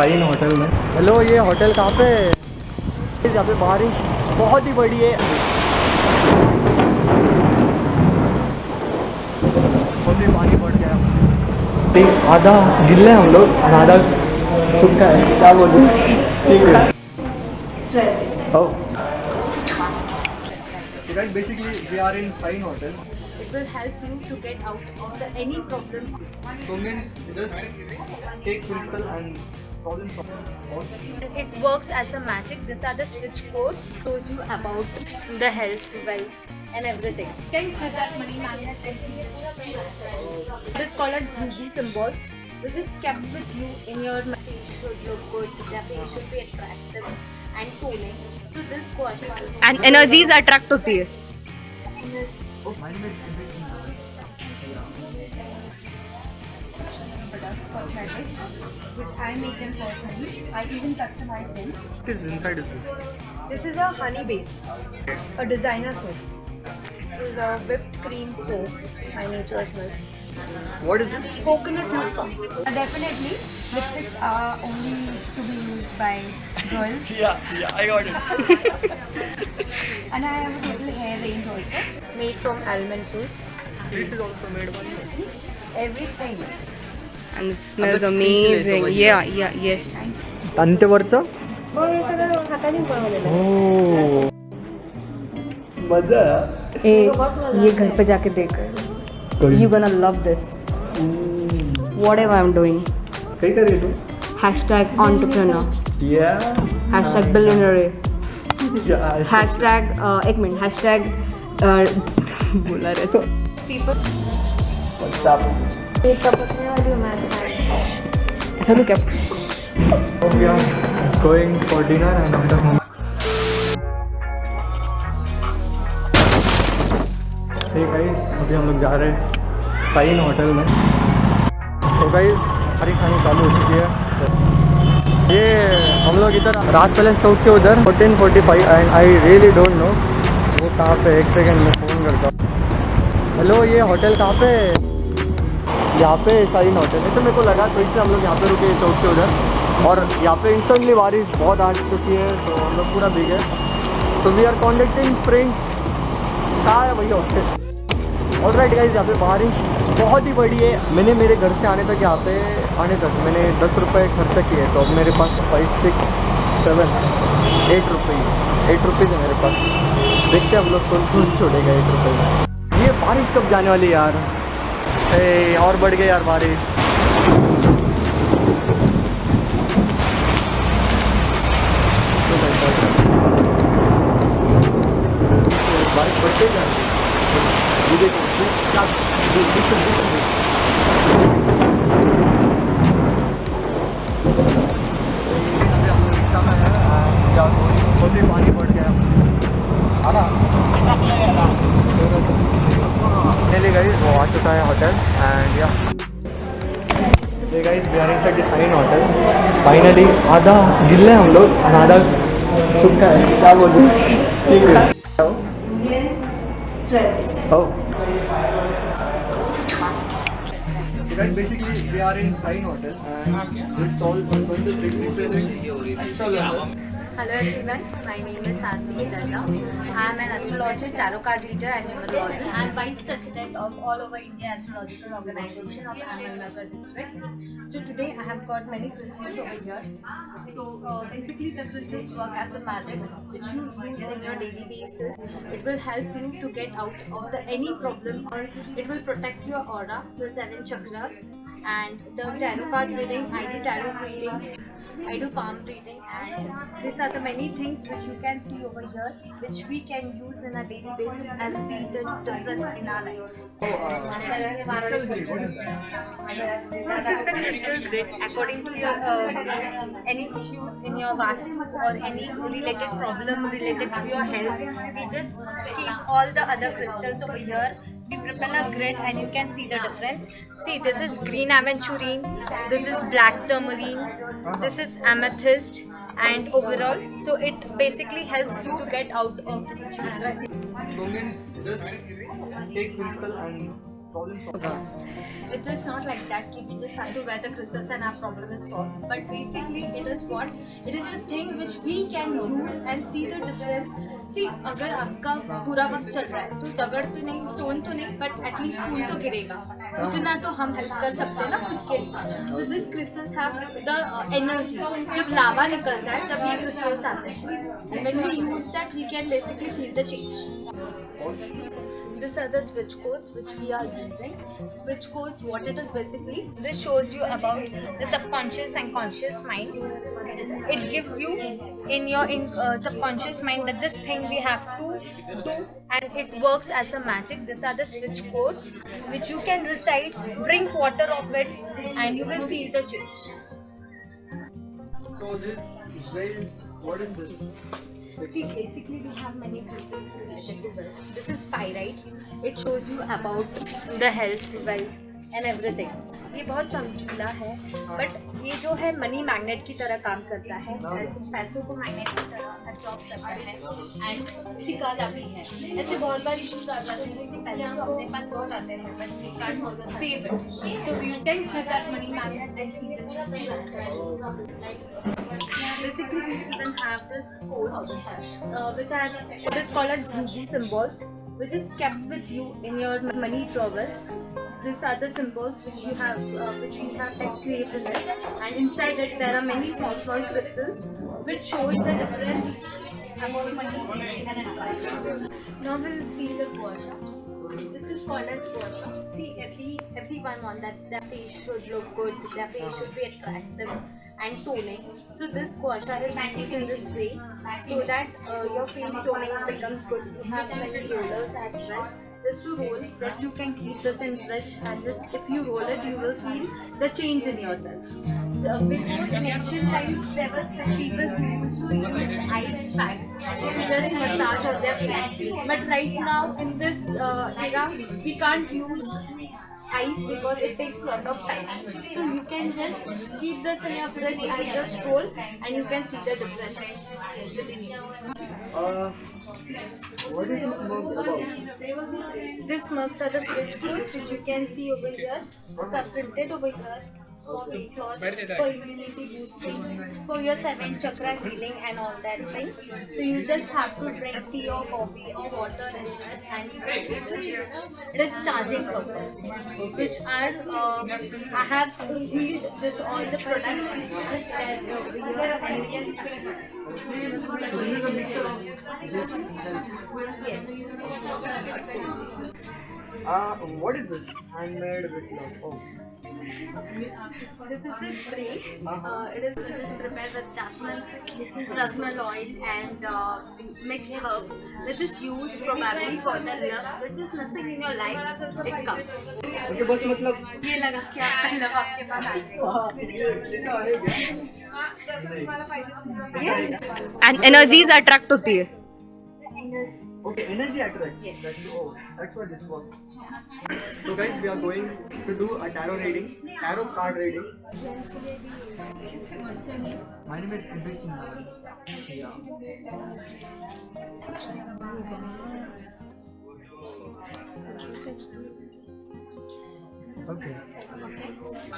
Sign hotel में। Hello, ये hotel कहाँ पे है? यहाँ पे बारिश बहुत ही बड़ी है, बहुत ही पानी बढ़ गया। आधा गिल्ला है हम लोग और आधा सूखा है, क्या बोलूं। ठीक है। Oh. So guys, basically we are in Fine Hotel. It will help you to get out of any problem. So means just take crystal and problem solve. It works as a magic. These are the switch codes. Shows you about the health, wealth, and everything. You can click that money magnet and this is called as ZB symbols, which is kept with you in your face should look good. Your face should be attractive and toning. So this qualifies. And energies attract होती है. My name is Products, cosmetics, which I make them personally. I even customize them. What is inside of this? This is a honey base, a designer soap. This is a whipped cream soap, my nature's must. What is this? Coconut loofah. Definitely, lipsticks are only to be used by girls. Yeah, I got it. And I have a total hair range also, made from almond soap. This is also made by you. Everything. And it smells I'm amazing. speechless Yeah, yes. अंत्यवरचा हो हे सगळं हाताने बनवलेलं हो मजा ए, ये घर पे जाके देख. You gonna love this. Whatever I'm doing. काही कर रही तू? Hashtag entrepreneur. Yeah. Hashtag billionaire. Yeah. Hashtag एक मिनट. Hashtag बोला रहे तो. People. What's up? ऐसा तो क्या? We are going for dinner and after home. Hey guys, अभी हम लोग जा रहे हैं फाइन होटल में. तो गाइस हमारी खानी चालू हो चुकी है. ये हम लोग इधर राज पैलेस चौक के उधर 14:45 and I really don't know वो कहाँ पे. एक सेकेंड में फ़ोन करता हूँ. हेलो, ये होटल कहाँ पे है? यहाँ पे साइन होटल है. तो मेरे को लगा तो इससे हम लोग यहाँ पे रुके चौक के उधर. और यहाँ पे इंस्टेंटली बारिश बहुत आ चुकी है तो हम लोग पूरा भीगे. तो वी आर कॉन्टेक्टिंग फ्रेंड्स. कहाँ है भैया होटल? ऑलराइट गाइस, यहाँ पे बारिश बहुत ही बड़ी है. मैंने मेरे घर से आने तक यहाँ पे आने तक मैंने 10 रुपये खर्चा किए. तो अब मेरे पास 5, 6, 7, 8 रुपये है मेरे पास. देखते हैं हम लोग कौन कौन छोड़ेगा 8 रुपये में. ये बारिश कब जाने वाली है यार? और बढ़ गई यार बारिश. बारिश बढ़ते जा रही है. ये देखो क्या बहुत ही पानी बढ़ गया. गाइस वो आ चुका है होटल एंड या ये guys we are inside the sign hotel. Finally आधा गिल्ला है हम लोग और आधा सूखा है, क्या बोलूं. ठीक है. Oh. So guys, basically we are in Fine Hotel and this stall is going to represent astrologer. Hello everyone, my name is Sarthi Darda. I am an astrologer, tarot card reader and numerologist. I am Vice President of All Over India Astrological Organization of Ahmednagar district. So today I have got many crystals over here. So basically the crystals work as a magic which you use in your daily basis. It will help you to get out of any problem or it will protect your aura, your 7 chakras. And the tarot card reading, I do tarot reading, I do palm reading, and these are the many things which you can see over here which we can use in a daily basis and see the difference in our life. This is the crystal grid according to your any issues in your vastu or any related problem related to your health. We just keep all the other crystals over here. We prepare a grid and you can see the difference. See, this is green aventurine, this is black tourmaline, this is amethyst, and overall, so it basically helps you to get out of the situation. So means just take crystal and problem solved. It is not like that कि we just have to wear the crystals and our problem is solved. But basically it is what? It is the thing which we can use and see the difference. See, अगर आपका पूरा वक्त चल रहा है तो दगड़ तो नहीं, स्टोन तो नहीं, but at least फूल तो गिरेगा. उतना तो हम हेल्प कर सकते हैं ना खुद के लिए. So these crystals have the energy. जब लावा निकलता है तब ये crystals आते हैं. And when we use that, we can basically feel the change. These are the switch codes which we are using. Switch codes, what it is basically, this shows you about the subconscious and conscious mind. It gives you in your subconscious mind that this thing we have to do, and it works as a magic. These are the switch codes which you can recite, drink water of it, and you will feel the change. So this veil, what is this? See, basically we have many crystals related to wealth. This is pyrite. It shows you about the health, wealth and everything. ये बहुत चमकीला है, but ये जो है money magnet की तरह काम करता है. ऐसे पैसों को मैग्नेट की तरह एब्जॉर्ब करता है एंड टिकाता भी है. ऐसे बहुत बार इश्यूज आ जाते हैं कि पैसे तो अपने पास बहुत आते हैं but we can't save it. So you can click that money magnet and see the change. Basically, we even have this codes, which are what is called as Zubu symbols, which is kept with you in your money drawer. These are the symbols which you have, which we have engraved in it, and inside it there are many small crystals, which shows the difference about money saving and investing. Now we'll see the gua sha. This is called as gua sha. See, everyone wants that their face should look good, their face should be attractive and toning. So this gua sha is used in this way so that your face toning becomes good. You have many rollers as well. Just to roll, just you can keep this in fridge, and just if you roll it, you will feel the change in yourself. So before, in ancient times, there were people who used to use ice packs to just massage on their face. But right now, in this era, we can't use ice because it takes a lot of time. So you can just keep this in your fridge and just roll, and you can see the difference within you. What is this mug about? These mugs are the switch codes which you can see over here. These are printed over here for weight loss, for immunity boosting, for your 7 chakra healing and all that things. So you just have to drink tea or coffee or water in it, and you can see the change. It is charging purpose, which are I have revealed this all the products which is there over here, and you can see. So this is a mixture of this and Yes. what is this? Handmade with love. Oh. This is the spray. It is prepared with jasmine oil and mixed herbs, which is used probably for the love which is missing in your life. It comes. Okay, बस मतलब ये लगा कि आपका love आपके पास आ जाए. Yes. And energies attract होती है. Energies. okay, energy attract. Yes. That's what this was. So guys, we are going to do a tarot reading, tarot card reading. What's your name? My name is Indus Singh. Okay.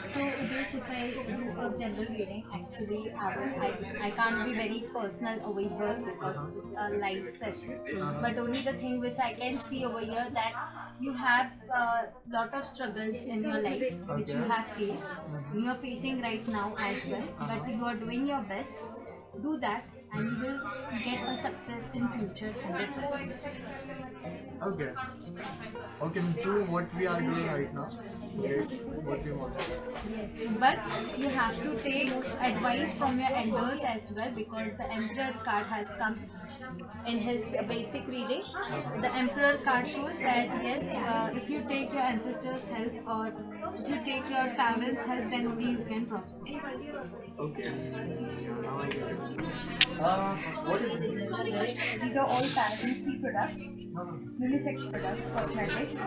So, Udesh, if I do a general reading, actually, I can't be very personal over here because it's a live session. But only the thing which I can see over here that you have a lot of struggles in your life which you have faced. You are facing right now as well. But you are doing your best. Do that, and you will get a success in future 100%. Okay. Okay, let's do what we are doing right now. Yes. What we want. Yes, but you have to take advice from your elders as well, because the Emperor card has come in his basic reading. The Emperor card shows that yes, if you take your ancestors' help or if you take your parents' help, then only you can prosper. Okay. Now I get it. What is this? These are all paraben-free products, unisex products, cosmetics,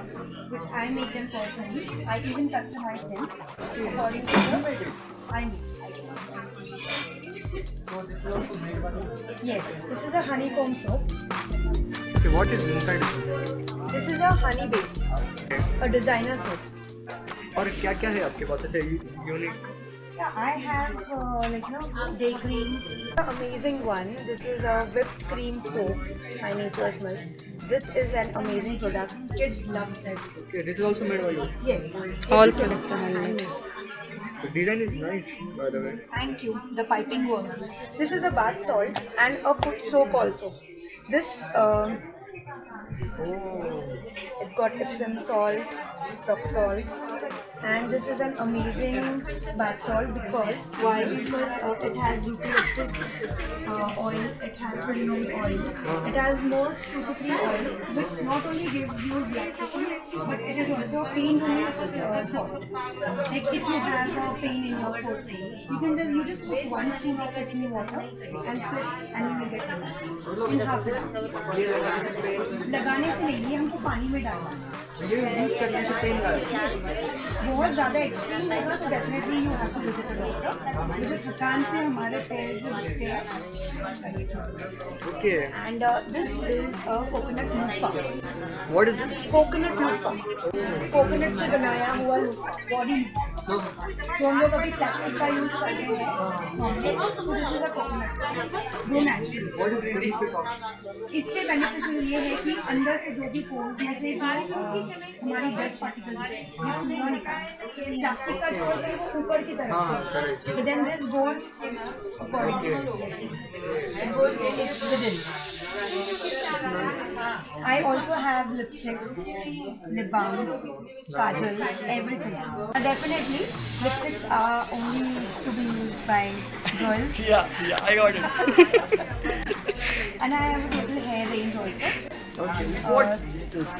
which I make them personally. I even customize them according to You make it. I make. So this is also made by you? Yes, this is a honeycomb soap. Okay, what is inside this? This is a honey base, a designer soap. और क्या क्या है आपके पास ऐसे unique? Yeah, I have day creams. The amazing one. This is a whipped cream soap by Nature's Mist. This is an amazing product. Kids love it. Okay, this is also made by you. Yes. All everything products are handmade. The design is nice, by the way. Thank you. The piping work. This is a bath salt and a foot soak also. This it's got Epsom salt, rock salt, and this is an amazing bath salt because why? Because it has eucalyptus oil, it has cinnamon oil, it has more 2 to 3 oils, which not only gives you relaxation, but it is also a pain relief salt. Like if you have a pain in your foot, you just put 1 spoon of it in the water and sit, and you will get relaxed in half an hour. लगाने से नहीं, ये हमको पानी में डालना है। ये यूज करने से पेन का बहुत ज़्यादा एक्सट्रीम होगा तो definitely you have to visit a doctor. मुझे थकान से हमारे पैर जो दिखते हैं। Okay. And this is a coconut loofah. What is this? Coconut loofah, coconut से बनाया हुआ लोफा, बॉडी लोफा। तो हम लोग अभी प्लास्टिक का यूज कर रहे हैं, तो दिस इज अ कोकोनट, वो natural. What is the benefit of? इससे बेनिफिशियल ये है कि अंदर से जो भी पोर्स में से जो हमारी डस्ट पार्टिकल्स प्लास्टिक का जो होता है वो ऊपर की तरफ से, but then this goes according to it goes within. I also have lipsticks, lip balms, kajals, everything. Definitely, lipsticks are only to be used by girls. Yeah, I got it. And I have a total hair range also. Okay. What's this?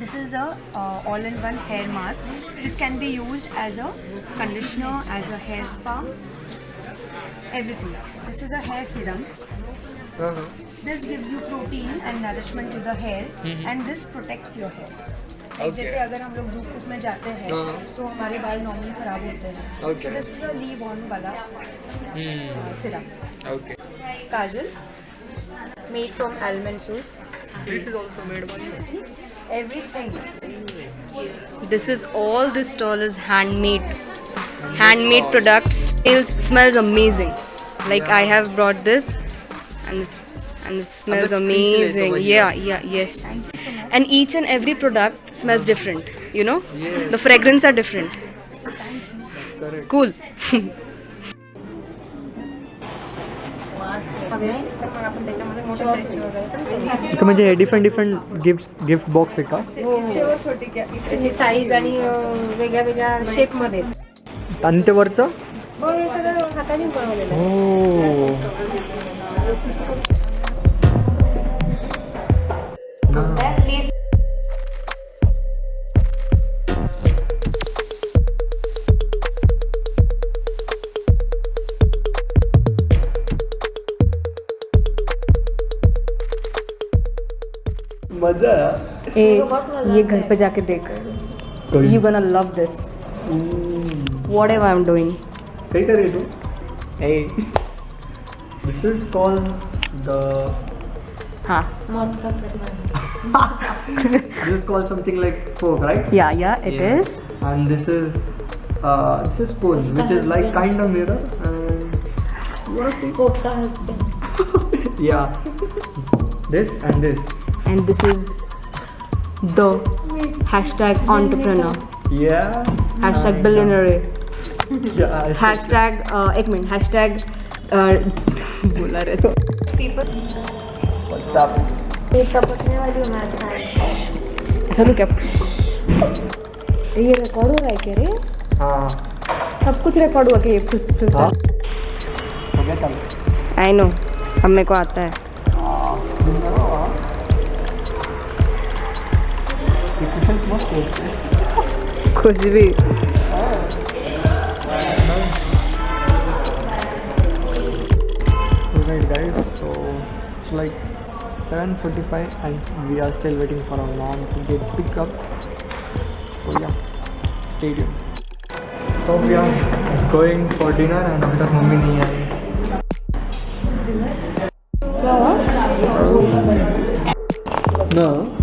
This is a all-in-one hair mask. This can be used as a conditioner, as a hair spa, everything. This is a hair serum. This gives you protein and nourishment to the hair, and this protects your hair. Like जैसे अगर हम लोग धूप में जाते हैं तो हमारे बाल नॉर्मली खराब होते हैं. So this is a leave on वाला serum. Okay. Kajal, made from almond soup. This is also made by you. Everything. This is all this stall is handmade. Handmade products. Smells amazing. Like I have brought this and it smells amazing. Yes. And each and every product smells different, you know? Yes. The fragrance are different. Correct. Cool. म्हणजे हे different gift box आहे का? त्याची size आणि वेगळ्या वेगळ्या शेपमध्ये. आणि ते वरचं? हो, हे सगळं हाताने बनवलेलं आहे. हो. मजा है। ये घर पे जाके देख. You gonna love this. Whatever I'm doing. काही करे तू? Hey. This is called the. हाँ. This is called something like fork, right? Yeah, it is. And this is spoon, which is like kind of mirror. And what is yeah. This and this. And this is the hashtag entrepreneur. Yeah. Hashtag billionaire. Yeah. Hashtag एक minute. Hashtag बोला रहे तो. What's up? हे टपकने वाली match है. चलो क्या? ये record हो रहा है क्या रे? हाँ. सब कुछ रिकॉर्ड हुआ कि ये खुश हाँ. हो गया चलो. I know. अब मेरे को आता है. कुछ भी. Alright guys, so it's like 7:45 and we are still waiting for our mom to get picked up. So yeah, stay tuned. So we are going for dinner and अभी तक मम्मी नहीं आई. दुखणं